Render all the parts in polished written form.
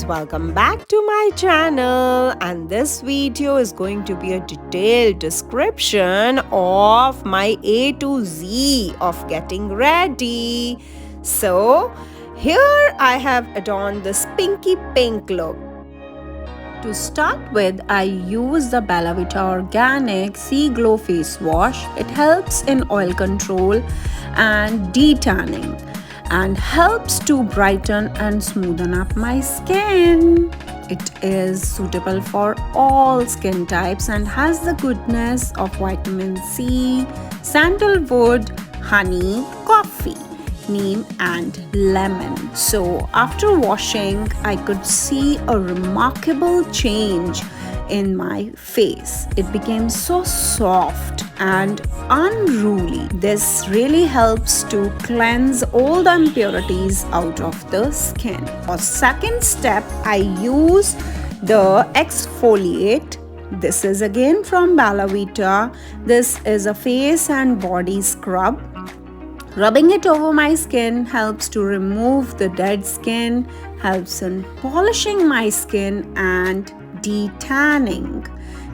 welcome back to my channel, and this video is going to be a detailed description of my A to Z of getting ready. So here I have adorned this pinky pink look. To start with, I use the BELLAVITA Organic Sea Glow Face Wash. It helps in oil control and detanning and helps to brighten and smoothen up my skin. It is suitable for all skin types and has the goodness of vitamin C, sandalwood, honey, coffee, neem and lemon. So after washing, I could see a remarkable change in my face. It became so soft and unruly. This really helps to cleanse all the impurities out of the skin. For second step, I use the exfoliate. This is again from BELLAVITA. This is a face and body scrub. Rubbing it over my skin helps to remove the dead skin, helps in polishing my skin and detanning.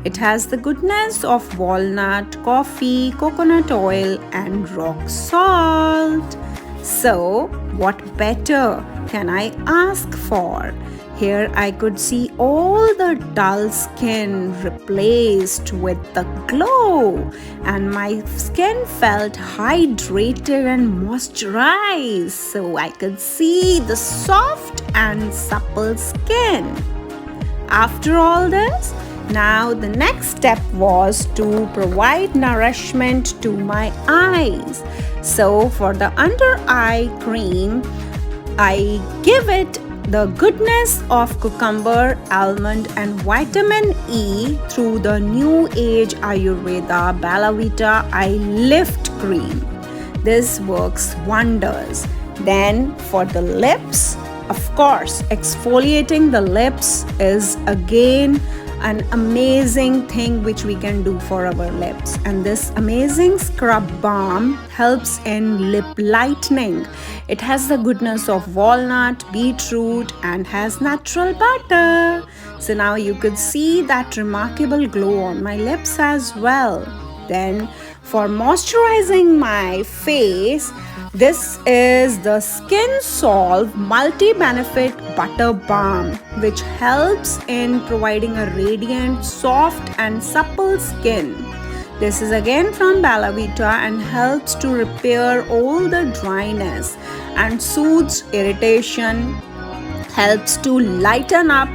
It has the goodness of walnut, coffee, coconut oil and rock salt. So, what better can I ask for? Here I could see all the dull skin replaced with the glow, and my skin felt hydrated and moisturized, so I could see the soft and supple skin. After all this, now the next step was to provide nourishment to my eyes. So for the under eye cream, I give it the goodness of cucumber, almond and vitamin E through the new age Ayurveda BELLAVITA Eye Lift Cream. This works wonders. Then for the lips, of course, exfoliating the lips is again an amazing thing which we can do for our lips, and this amazing scrub balm helps in lip lightening. It has the goodness of walnut, beetroot and has natural butter. So now you could see that remarkable glow on my lips as well. Then for moisturizing my face, this is the Skin Solve Multi-Benefit Butter Balm, which helps in providing a radiant, soft and supple skin. This is again from BELLAVITA and helps to repair all the dryness and soothes irritation, helps to lighten up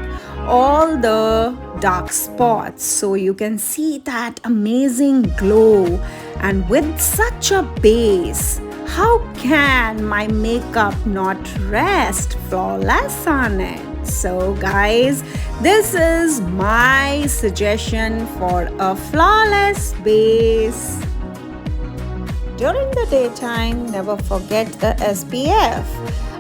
all the dark spots, so you can see that amazing glow. And with such a base, how can my makeup not rest flawless on it? So guys, this is my suggestion for a flawless base. During the daytime, never forget the SPF.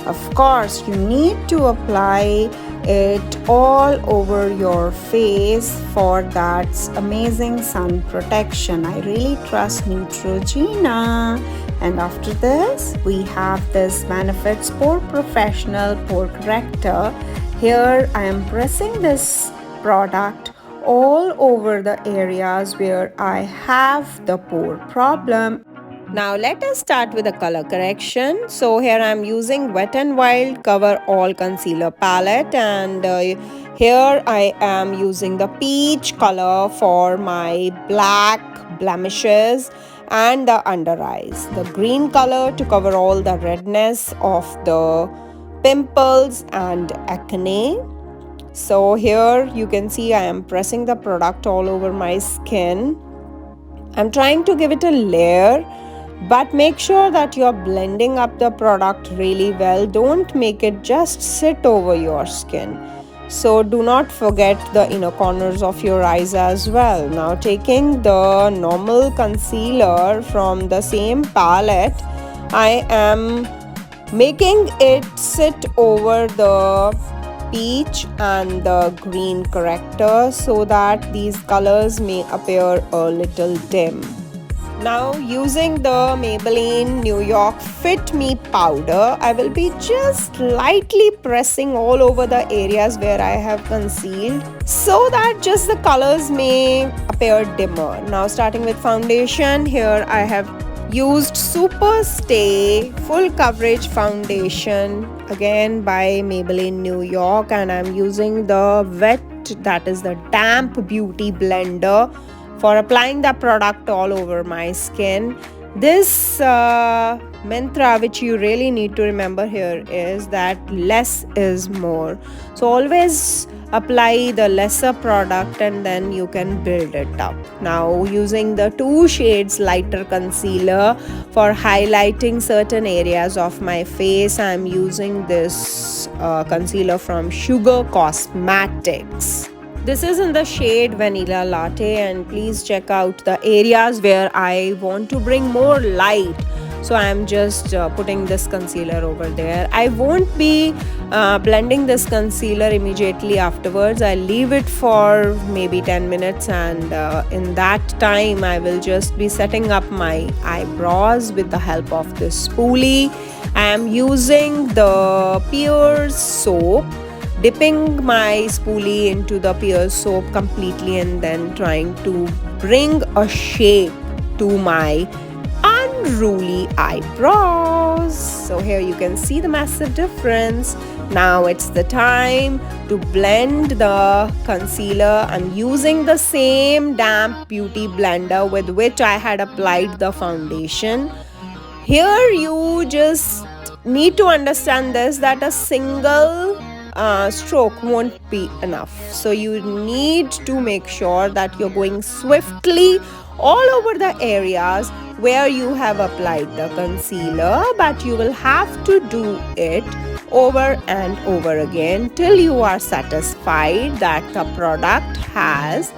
Of course, you need to apply it all over your face for that amazing sun protection. I really trust Neutrogena. And after this, we have this Benefits Pore Professional Pore Corrector. Here I am pressing this product all over the areas where I have the pore problem. Now let us start with the color correction. So here I am using Wet n Wild Cover All Concealer Palette, and here I am using the peach color for my black blemishes and the under eyes, the green color to cover all the redness of the pimples and acne. So here you can see I am pressing the product all over my skin. I'm trying to give it a layer, but make sure that you're blending up the product really well. Don't make it just sit over your skin. So do not forget the inner corners of your eyes as well. Now taking the normal concealer from the same palette, I am making it sit over the peach and the green corrector so that these colors may appear a little dim. Now using the Maybelline New York Fit Me powder, I will be just lightly pressing all over the areas where I have concealed so that just the colors may appear dimmer. Now starting with foundation, here I have used Super Stay Full Coverage Foundation again by Maybelline New York, and I'm using the wet, that is the damp beauty blender for applying the product all over my skin. This mantra which you really need to remember here is that less is more. So always apply the lesser product and then you can build it up. Now using the 2 shades lighter concealer for highlighting certain areas of my face, I'm using this concealer from Sugar Cosmetics. This is in the shade Vanilla Latte, and please check out the areas where I want to bring more light. So I'm just putting this concealer over there. I won't be blending this concealer immediately afterwards. I'll leave it for maybe 10 minutes, and in that time I will just be setting up my eyebrows with the help of this spoolie. I am using the Pears soap, dipping my spoolie into the Pears soap completely and then trying to bring a shape to my unruly eyebrows. So here you can see the massive difference. Now it's the time to blend the concealer. I'm using the same damp beauty blender with which I had applied the foundation. Here you just need to understand this, that a single stroke won't be enough. So you need to make sure that you're going swiftly all over the areas where you have applied the concealer, but you will have to do it over and over again till you are satisfied that the product has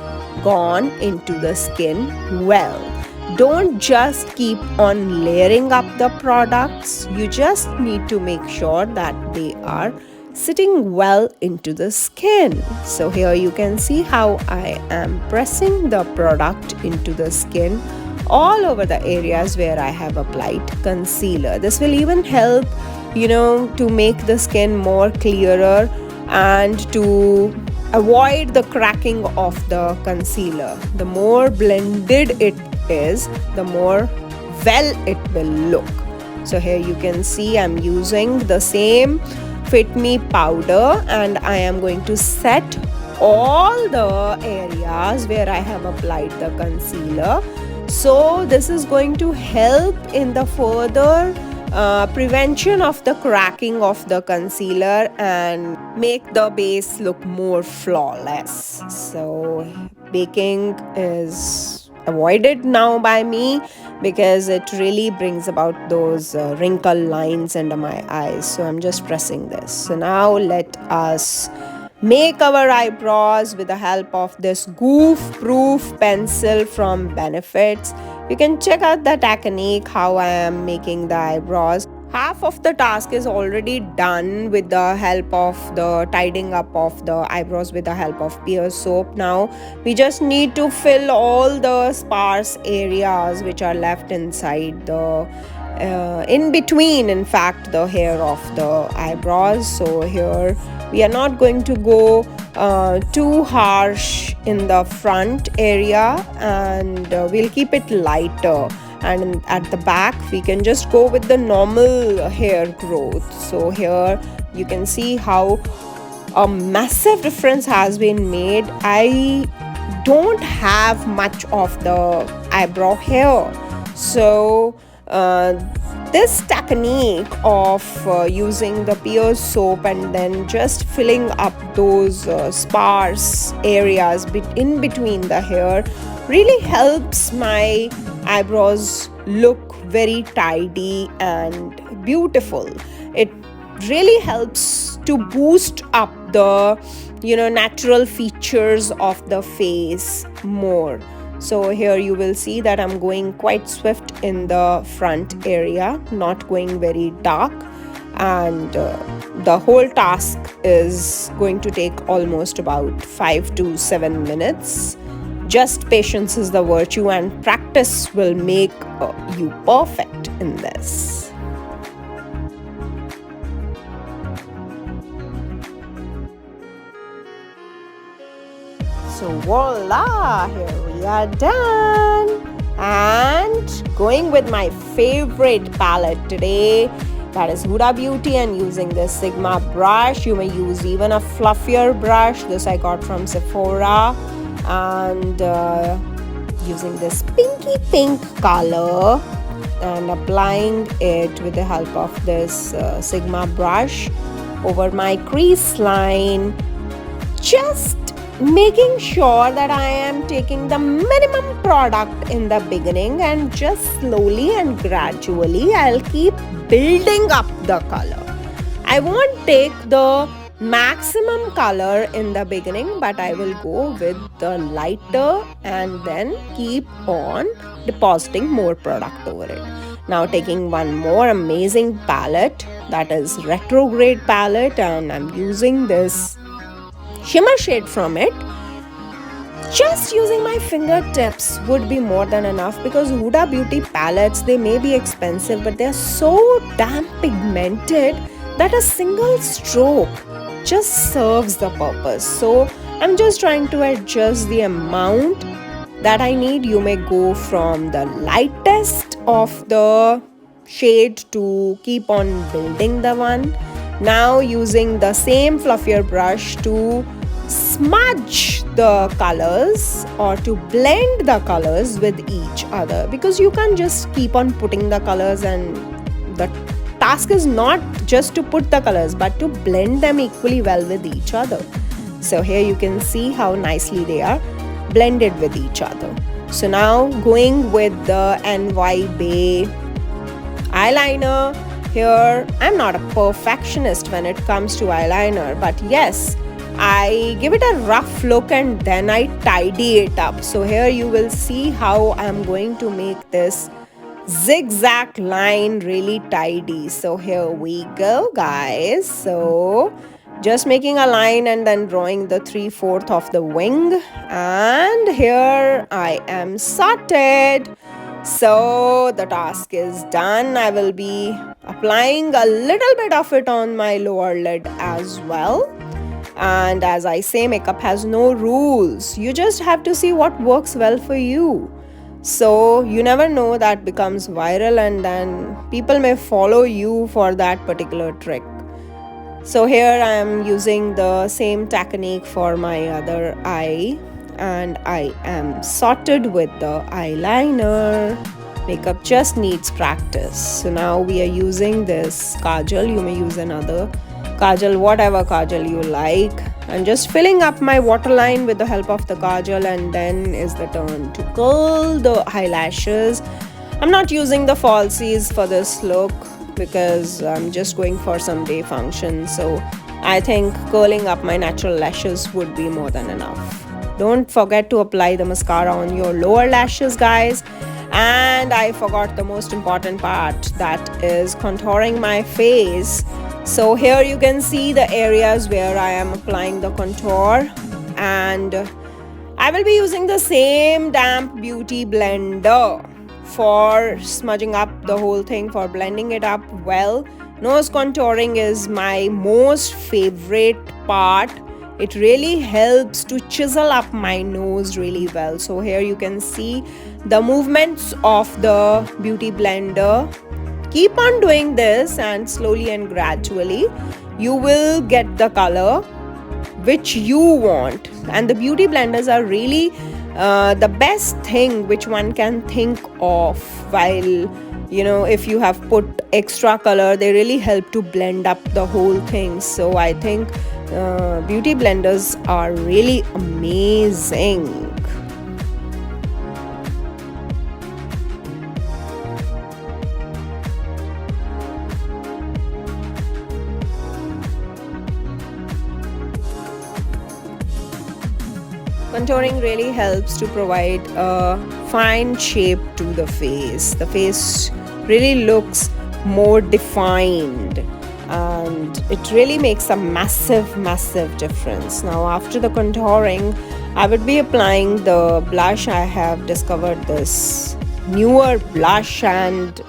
gone into the skin well. Don't just keep on layering up the products. You just need to make sure that they are sitting well into the skin. So here you can see how I am pressing the product into the skin all over the areas where I have applied concealer. This will even help, to make the skin more clearer and to avoid the cracking of the concealer. The more blended it is, the more well it will look. So here you can see I'm using the same Fit Me powder, and I am going to set all the areas where I have applied the concealer. So this is going to help in the further prevention of the cracking of the concealer and make the base look more flawless. So baking is avoided now by me because it really brings about those wrinkle lines under my eyes. So I'm just pressing this. So now let us make our eyebrows with the help of this goof proof pencil from Benefits. You can check out the technique how I am making the eyebrows. Half of the task is already done with the help of the tidying up of the eyebrows with the help of Pears soap. Now we just need to fill all the sparse areas which are left inside the in between, in fact, the hair of the eyebrows. So here we are not going to go too harsh in the front area, and we'll keep it lighter. And at the back we can just go with the normal hair growth. So here you can see how a massive difference has been made. I don't have much of the eyebrow hair, so this technique of using the Pears soap and then just filling up those sparse areas in between the hair really helps my eyebrows look very tidy and beautiful. It really helps to boost up the natural features of the face more. So here you will see that I'm going quite swift in the front area, not going very dark, and the whole task is going to take almost about 5 to 7 minutes. Just patience is the virtue, and practice will make you perfect in this. So voila, here we are done. And going with my favorite palette today, that is Huda Beauty, and using this Sigma brush. You may use even a fluffier brush. This I got from Sephora. And using this pinky pink color and applying it with the help of this Sigma brush over my crease line. Just making sure that I am taking the minimum product in the beginning, and just slowly and gradually I'll keep building up the color. I won't take the maximum color in the beginning, but I will go with the lighter and then keep on depositing more product over it. Now taking one more amazing palette, that is Retrograde Palette, and I'm using this shimmer shade from it. Just using my fingertips would be more than enough, because Huda Beauty palettes, they may be expensive, but they're so damn pigmented that a single stroke just serves the purpose. So I'm just trying to adjust the amount that I need. You may go from the lightest of the shade to keep on building the one. Now using the same fluffier brush to smudge the colors or to blend the colors with each other, because you can't just keep on putting the colors, and the task is not just to put the colors but to blend them equally well with each other. So here you can see how nicely they are blended with each other. So now going with the NY Bay eyeliner. Here I'm not a perfectionist when it comes to eyeliner, but yes, I give it a rough look and then I tidy it up. So here you will see how I'm going to make this zigzag line really tidy. So here we go, guys. So just making a line and then drawing the 3/4 of the wing, and here I am sorted. So the task is done. I will be applying a little bit of it on my lower lid as well. And as I say, makeup has no rules. You just have to see what works well for you. So you never know, that becomes viral and then people may follow you for that particular trick. So here I am using the same technique for my other eye, and I am sorted with the eyeliner. Makeup just needs practice. So now we are using this kajal. You may use another kajal, whatever kajal you like. I'm just filling up my waterline with the help of the kajal, and then is the turn to curl the eyelashes. I'm not using the falsies for this look because I'm just going for some day function. So I think curling up my natural lashes would be more than enough. Don't forget to apply the mascara on your lower lashes, guys. And I forgot the most important part, that is contouring my face. So here you can see the areas where I am applying the contour, and I will be using the same damp beauty blender for smudging up the whole thing, for blending it up well. Nose contouring is my most favorite part. It really helps to chisel up my nose really well. So here you can see the movements of the beauty blender. Keep on doing this, and slowly and gradually you will get the color which you want. And the beauty blenders are really the best thing which one can think of while, if you have put extra color, they really help to blend up the whole thing. So I think beauty blenders are really amazing. Contouring really helps to provide a fine shape to the face. The face really looks more defined. and it really makes a massive difference. Now after the contouring, I would be applying the blush. I have discovered this newer blush, and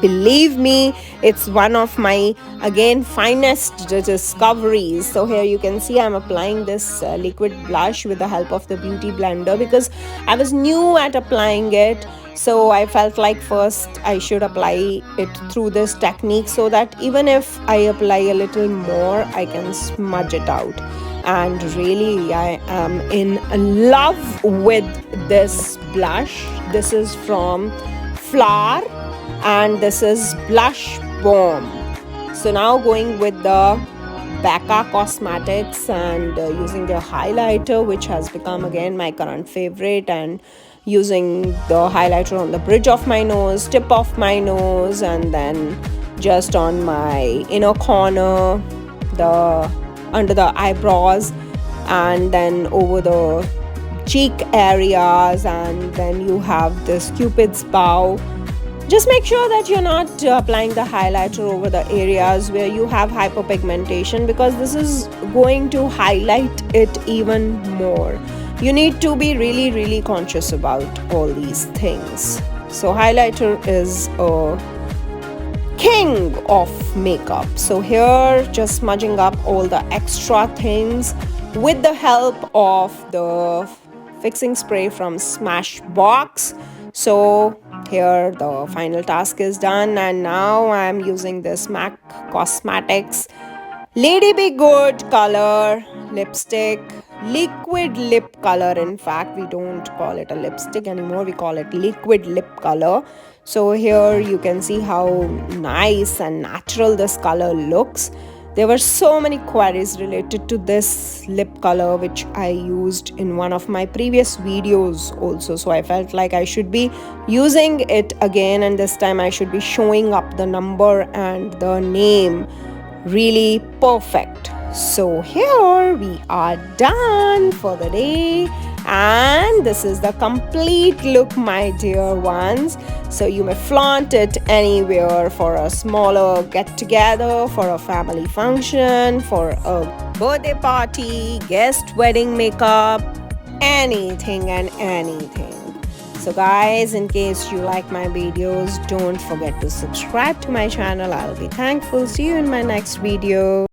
believe me, it's one of my again finest discoveries. So here you can see I'm applying this liquid blush with the help of the beauty blender, because I was new at applying it. So I felt like first I should apply it through this technique, so that even if I apply a little more, I can smudge it out. And really, I am in love with this blush. This is from Flower, and this is Blush Bomb. So now going with the Becca Cosmetics and using their highlighter, which has become again my current favorite, and using the highlighter on the bridge of my nose, tip of my nose, and then just on my inner corner, the under the eyebrows, and then over the cheek areas, and then you have this Cupid's bow. Just make sure that you're not applying the highlighter over the areas where you have hyperpigmentation, because this is going to highlight it even more. You need to be really conscious about all these things. So highlighter is a king of makeup. So here, just smudging up all the extra things with the help of the fixing spray from Smashbox. So here the final task is done, and now I'm using this MAC Cosmetics Lady Be Good color lipstick, liquid lip color. In fact, we don't call it a lipstick anymore, we call it liquid lip color. So here you can see how nice and natural this color looks. There were so many queries related to this lip color, which I used in one of my previous videos also. So I felt like I should be using it again, and this time I should be showing up the number and the name really perfect. So here we are done for the day, and this is the complete look, my dear ones. So you may flaunt it anywhere, for a smaller get together, for a family function, for a birthday party, guest wedding makeup, anything and anything. So guys, in case you like my videos, don't forget to subscribe to my channel. I'll be thankful. See you in my next video.